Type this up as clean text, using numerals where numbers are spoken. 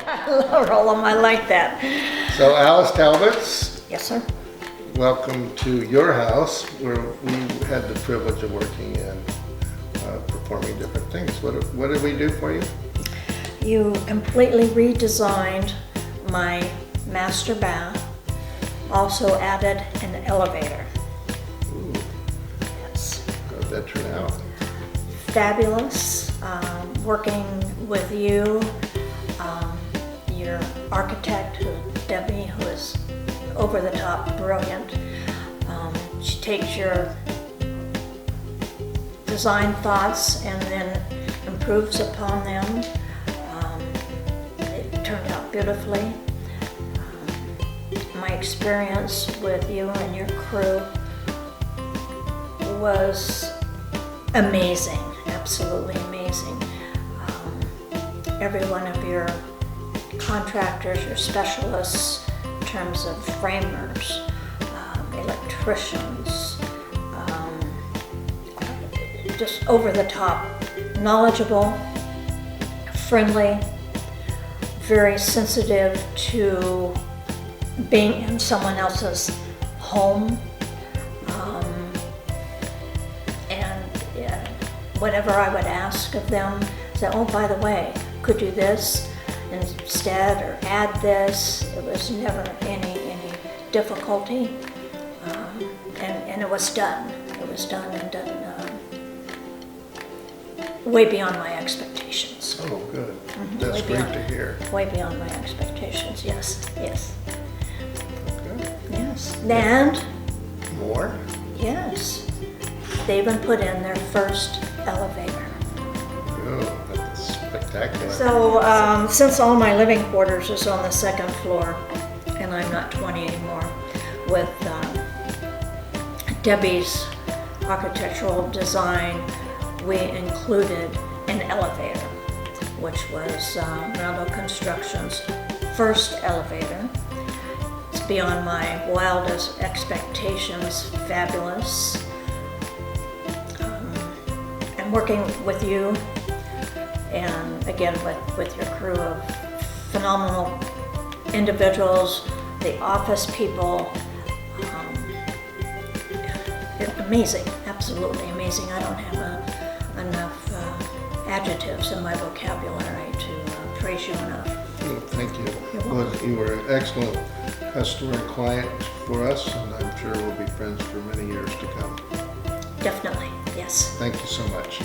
Roll them, I like that. So Alice Taubitz, Yes, sir. welcome to your house where we had the privilege of working and performing different things. What did we do for you? You completely redesigned my master bath, also added an elevator. Ooh, Yes. how'd that turn out? Fabulous. Working with you, your architect, Debbie, who is over the top brilliant. She takes your design thoughts and then improves upon them. It turned out beautifully. My experience with you and your crew was amazing, absolutely amazing. Every one of your contractors, your specialists in terms of framers, electricians, just over the top, knowledgeable, friendly, very sensitive to being in someone else's home. And whatever I would ask of them, say, oh, by the way, could do this instead or add this. It was never any difficulty. And it was done. It was done and done way beyond my expectations. Oh, good. That's Way great beyond- to hear. Way beyond my expectations, yes, yes, Okay. yes. And, More? yes, they even put in their first elevator. Oh, that's spectacular. So, since all my living quarters is on the second floor, and I'm not 20 anymore, with Debbie's architectural design, we included an elevator, which was Randal Construction's first elevator. It's beyond my wildest expectations, fabulous. And working with you, and again with your crew of phenomenal individuals, the office people, amazing, absolutely amazing. I don't have enough adjectives in my vocabulary to praise you enough. Well, thank you. You're Well, you were an excellent customer and client for us, and I'm sure we'll be friends for many years to come. Definitely, yes. Thank you so much.